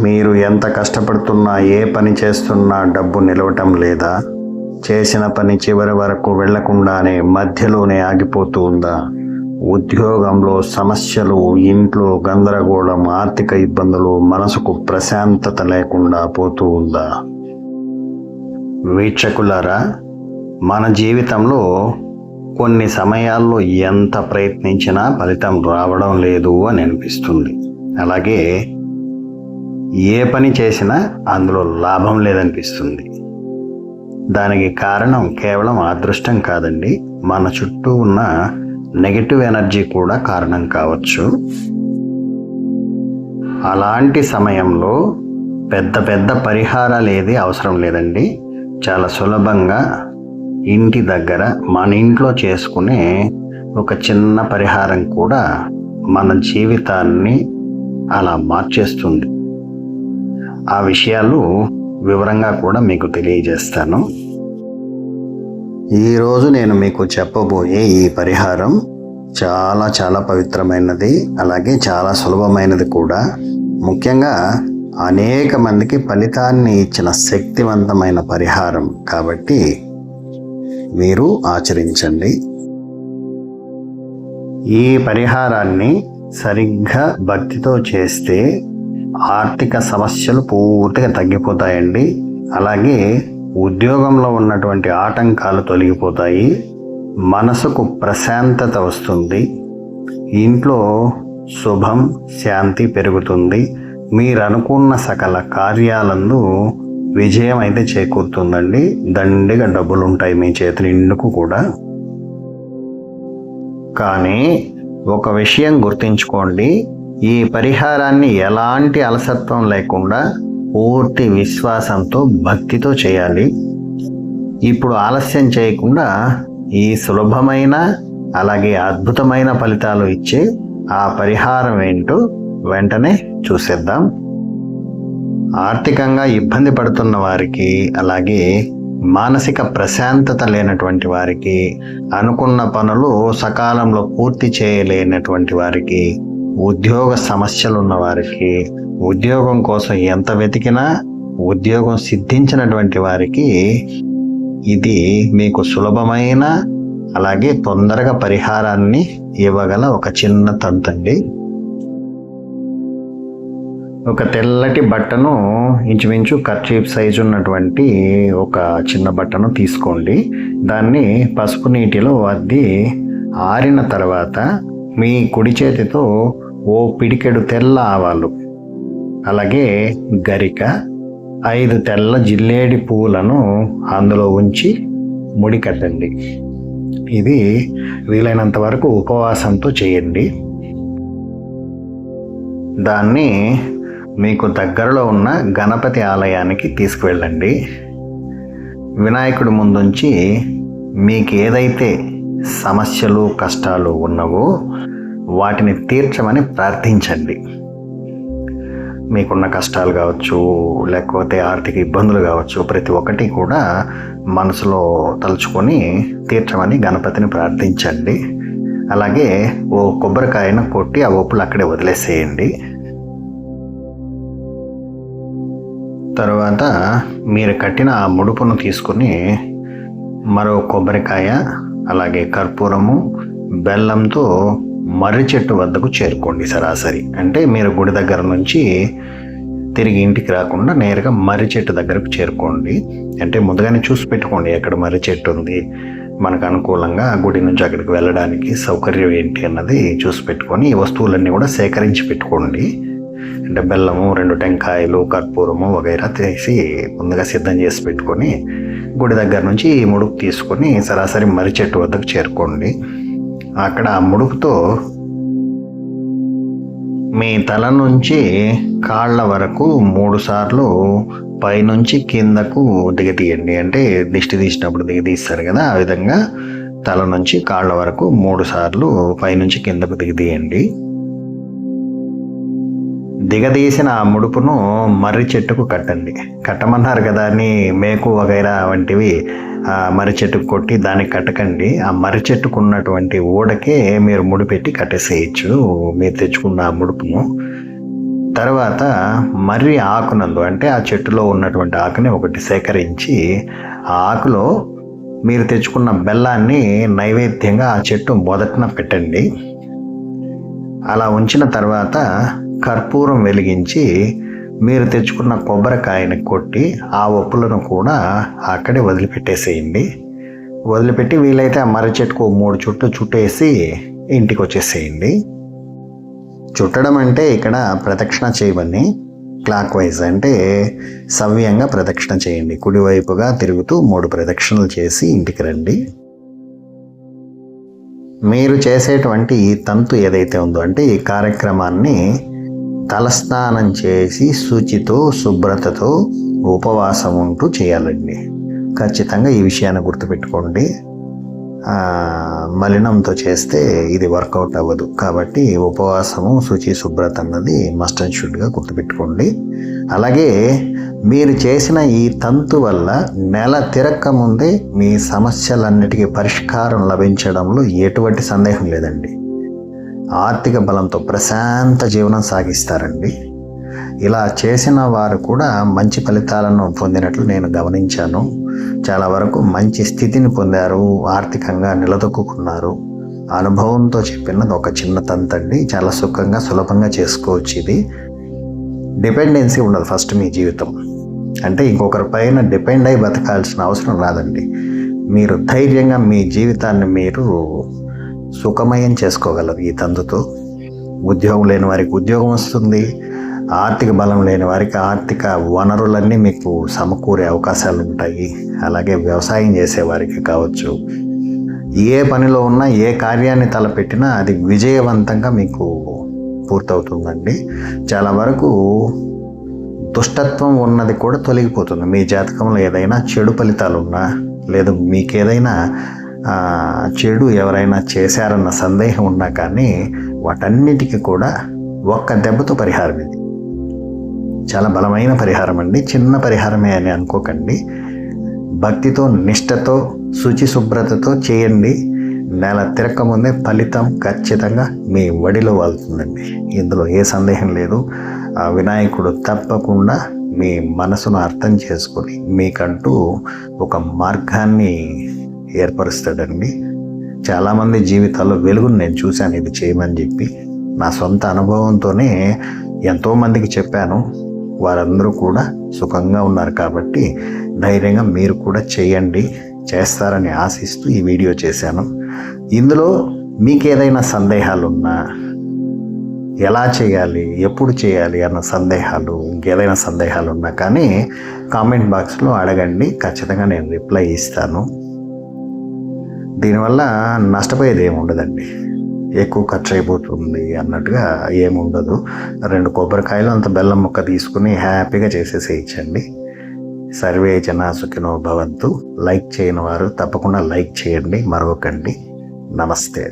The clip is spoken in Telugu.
మీరు ఎంత కష్టపడుతున్నా, ఏ పని చేస్తున్నా డబ్బు నిలవటం లేదా? చేసిన పని చివరి వరకు వెళ్లకుండానే మధ్యలోనే ఆగిపోతూ ఉందా? ఉద్యోగంలో సమస్యలు, ఇంట్లో గందరగోళం, ఆర్థిక ఇబ్బందులు, మనసుకు ప్రశాంతత లేకుండా పోతూ ఉందా? వీక్షకులారా, మన జీవితంలో కొన్ని సమయాల్లో ఎంత ప్రయత్నించినా ఫలితం రావడం లేదు అని అనిపిస్తుంది. అలాగే ఏ పని చేసినా అందులో లాభం లేదనిపిస్తుంది. దానికి కారణం కేవలం అదృష్టం కాదండి, మన చుట్టూ ఉన్న నెగటివ్ ఎనర్జీ కూడా కారణం కావచ్చు. అలాంటి సమయంలో పెద్ద పెద్ద పరిహారాలు ఏది అవసరం లేదండి. చాలా సులభంగా ఇంటి దగ్గర మన ఇంట్లో చేసుకునే ఒక చిన్న పరిహారం కూడా మన జీవితాన్ని అలా మార్చేస్తుంది. ఆ విషయాలు వివరంగా కూడా మీకు తెలియజేస్తాను. ఈరోజు నేను మీకు చెప్పబోయే ఈ పరిహారం చాలా చాలా పవిత్రమైనది, అలాగే చాలా సులభమైనది కూడా. ముఖ్యంగా అనేక మందికి ఫలితాన్ని ఇచ్చిన శక్తివంతమైన పరిహారం కాబట్టి మీరు ఆచరించండి. ఈ పరిహారాన్ని సరిగ్గా భక్తితో చేస్తే ఆర్థిక సమస్యలు పూర్తిగా తగ్గిపోతాయండి. అలాగే ఉద్యోగంలో ఉన్నటువంటి ఆటంకాలు తొలగిపోతాయి, మనసుకు ప్రశాంతత వస్తుంది, ఇంట్లో శుభం శాంతి పెరుగుతుంది, మీరు అనుకున్న సకల కార్యాలందు విజయం అయితే చేకూరుతుందండి. దండిగా డబ్బులు ఉంటాయి మీ చేతి నిండుకు కూడా. కానీ ఒక విషయం గుర్తుంచుకోండి, ఈ పరిహారాన్ని ఎలాంటి అలసత్వం లేకుండా పూర్తి విశ్వాసంతో భక్తితో చేయాలి. ఇప్పుడు ఆలస్యం చేయకుండా ఈ సులభమైన అలాగే అద్భుతమైన ఫలితాలు ఇచ్చే ఆ పరిహారం ఏంటో వెంటనే చూసేద్దాం. ఆర్థికంగా ఇబ్బంది పడుతున్న వారికి, అలాగే మానసిక ప్రశాంతత లేనటువంటి వారికి, అనుకున్న పనులు సకాలంలో పూర్తి చేయలేనటువంటి వారికి, ఉద్యోగ సమస్యలు ఉన్న వారికి, ఉద్యోగం కోసం ఎంత వెతికినా ఉద్యోగం సిద్ధించినటువంటి వారికి ఇది మీకు సులభమైన అలాగే తొందరగా పరిహారాన్ని ఇవ్వగల ఒక చిన్న తంతండి. ఒక తెల్లటి బట్టను, ఇంచుమించు కర్చీఫ్ సైజు ఉన్నటువంటి ఒక చిన్న బట్టను తీసుకోండి. దాన్ని పసుపు నీటిలో అద్ది ఆరిన తర్వాత మీ కుడి చేతితో ఓ పిడికెడు తెల్ల ఆవాలు, అలాగే గరిక, 5 తెల్ల జిల్లేడి పువ్వులను అందులో ఉంచి ముడి కట్టండి. ఇది వీలైనంత వరకు ఉపవాసంతో చేయండి. దాన్ని మీకు దగ్గరలో ఉన్న గణపతి ఆలయానికి తీసుకువెళ్ళండి. వినాయకుడి ముందుంచి మీకు ఏదైతే సమస్యలు కష్టాలు ఉన్నవో వాటిని తీర్చమని ప్రార్థించండి. మీకున్న కష్టాలు కావచ్చు, లేకపోతే ఆర్థిక ఇబ్బందులు కావచ్చు, ప్రతి ఒక్కటి కూడా మనసులో తలుచుకొని తీర్చమని గణపతిని ప్రార్థించండి. అలాగే ఓ కొబ్బరికాయను కొట్టి ఆ ఒప్పులు అక్కడే వదిలేసేయండి. తర్వాత మీరు కట్టిన ఆ ముడుపును తీసుకుని మరో కొబ్బరికాయ, అలాగే కర్పూరము, బెల్లంతో మర్రి చెట్టు వద్దకు చేరుకోండి. సరాసరి అంటే మీరు గుడి దగ్గర నుంచి తిరిగి ఇంటికి రాకుండా నేరుగా మర్రి చెట్టు దగ్గరకు చేరుకోండి. అంటే ముందుగానే చూసి పెట్టుకోండి ఎక్కడ మర్రి చెట్టు ఉంది, మనకు అనుకూలంగా గుడి నుంచి అక్కడికి వెళ్ళడానికి సౌకర్యం ఏంటి అన్నది చూసి పెట్టుకొని ఈ వస్తువులన్నీ కూడా సేకరించి పెట్టుకోండి. అంటే బెల్లము, 2 టెంకాయలు, కర్పూరము వగైరా తీసి ముందుగా సిద్ధం చేసి పెట్టుకొని గుడి దగ్గర నుంచి ఈ ముడుపు తీసుకొని సరాసరి మర్రి చెట్టు వద్దకు చేరుకోండి. అక్కడ ఆ ముడుపుతో మీ తల నుంచి కాళ్ళ వరకు 3 సార్లు పైనుంచి కిందకు దిగతీయండి. అంటే దిష్టి తీసినప్పుడు దిగతీస్తారు కదా, ఆ విధంగా తల నుంచి కాళ్ళ వరకు 3 సార్లు పైనుంచి కిందకు దిగతీయండి. దిగదీసిన ఆ ముడుపును మర్రి చెట్టుకు కట్టండి. కట్టమన్నారు కదా అని మేకు వగైరా వంటివి మర్రి చెట్టుకు కొట్టి దానికి కట్టకండి. ఆ మర్రి చెట్టుకు ఉన్నటువంటి ఊడకే మీరు ముడిపెట్టి కట్టేసేయచ్చు మీరు తెచ్చుకున్న ఆ ముడుపును. తర్వాత మర్రి ఆకునందు అంటే ఆ చెట్టులో ఉన్నటువంటి ఆకుని ఒకటి సేకరించి ఆ ఆకులో మీరు తెచ్చుకున్న బెల్లాన్ని నైవేద్యంగా ఆ చెట్టు మొదటన పెట్టండి. అలా ఉంచిన తర్వాత కర్పూరం వెలిగించి మీరు తెచ్చుకున్న కొబ్బరికాయని కొట్టి ఆ ఒప్పులను కూడా అక్కడే వదిలిపెట్టేసేయండి. వదిలిపెట్టి వీలైతే ఆ మర్రి చెట్టుకు 3 చుట్లు చుట్టేసి ఇంటికి వచ్చేసేయండి. చుట్టడం అంటే ఇక్కడ ప్రదక్షిణ చేయమని క్లాక్ వైజ్ అంటే సవ్యంగా ప్రదక్షిణ చేయండి. కుడివైపుగా తిరుగుతూ 3 ప్రదక్షిణలు చేసి ఇంటికి రండి. మీరు చేసేటువంటి ఈ తంతు ఏదైతే ఉందో అంటే ఈ కార్యక్రమాన్ని తలస్నానం చేసి శుచితో శుభ్రతతో ఉపవాసం ఉంటూ చేయాలండి. ఖచ్చితంగా ఈ విషయాన్ని గుర్తుపెట్టుకోండి. మలినంతో చేస్తే ఇది వర్కౌట్ అవ్వదు. కాబట్టి ఉపవాసము శుచి శుభ్రత అన్నది మస్ట్ అండ్ షుడ్గా గుర్తుపెట్టుకోండి. అలాగే మీరు చేసిన ఈ తంతు వల్ల నెల తిరక్క ముందే మీ సమస్యలన్నిటికీ పరిష్కారం లభించడంలో ఎటువంటి సందేహం లేదండి. ఆర్థిక బలంతో ప్రశాంత జీవనం సాగిస్తారండి. ఇలా చేసిన వారు కూడా మంచి ఫలితాలను పొందినట్లు నేను గమనించాను. చాలా వరకు మంచి స్థితిని పొందారు, ఆర్థికంగా నిలదొక్కున్నారు. అనుభవంతో చెప్పినది ఒక చిన్న తంతండి. చాలా సుఖంగా సులభంగా చేసుకోవచ్చు. ఇది డిపెండెన్సీ ఉండదు. ఫస్ట్ మీ జీవితం అంటే ఇంకొకరి పైన డిపెండ్ అయి బతకాల్సిన అవసరం రాదండి. మీరు ధైర్యంగా మీ జీవితాన్ని మీరు సుఖమయం చేసుకోగలరు ఈ తంతుతో. ఉద్యోగం లేని వారికి ఉద్యోగం వస్తుంది. ఆర్థిక బలం లేని వారికి ఆర్థిక వనరులన్నీ మీకు సమకూరే అవకాశాలు ఉంటాయి. అలాగే వ్యవసాయం చేసేవారికి కావచ్చు, ఏ పనిలో ఉన్నా ఏ కార్యాన్ని తలపెట్టినా అది విజయవంతంగా మీకు పూర్తవుతుందండి. చాలా వరకు దుష్టత్వం ఉన్నది కూడా తొలగిపోతుంది. మీ జాతకంలో ఏదైనా చెడు ఫలితాలు ఉన్నా లేదు మీకేదైనా చెడు ఎవరైనా చేశారన్న సందేహం ఉన్నా కానీ వాటన్నిటికీ కూడా ఒక్క దెబ్బతో పరిహారం. ఇది చాలా బలమైన పరిహారం అండి. చిన్న పరిహారమే అని అనుకోకండి. భక్తితో నిష్ఠతో శుచి శుభ్రతతో చేయండి. నెల తిరక్క ముందే ఫలితం ఖచ్చితంగా మీ వడిలో వాళ్తుందండి. ఇందులో ఏ సందేహం లేదు. ఆ వినాయకుడు తప్పకుండా మీ మనసును అర్థం చేసుకొని మీకంటూ ఒక మార్గాన్ని ఏర్పరుస్తాడండి. చాలామంది జీవితాల్లో వెలుగును నేను చూశాను ఇది చేయమని చెప్పి. నా సొంత అనుభవంతోనే ఎంతోమందికి చెప్పాను. వారందరూ కూడా సుఖంగా ఉన్నారు. కాబట్టి ధైర్యంగా మీరు కూడా చేయండి, చేస్తారని ఆశిస్తూ ఈ వీడియో చేశాను. ఇందులో మీకు ఏదైనా సందేహాలు ఉన్నా, ఎలా చేయాలి, ఎప్పుడు చేయాలి అన్న సందేహాలు, ఇంకేదైనా సందేహాలు ఉన్నా కానీ కామెంట్ బాక్స్లో అడగండి. ఖచ్చితంగా నేను రిప్లై ఇస్తాను. దీనివల్ల నష్టపోయేది ఏమి ఉండదండి. ఎక్కువ ఖర్చు అయిపోతుంది అన్నట్టుగా ఏముండదు. 2 కొబ్బరికాయలు అంత బెల్లం ముక్క తీసుకుని హ్యాపీగా చేసేసేయచ్చండి. సర్వే జనా సుఖినో భవంతు. లైక్ చేయని వారు తప్పకుండా లైక్ చేయండి, మరొకండి. నమస్తే.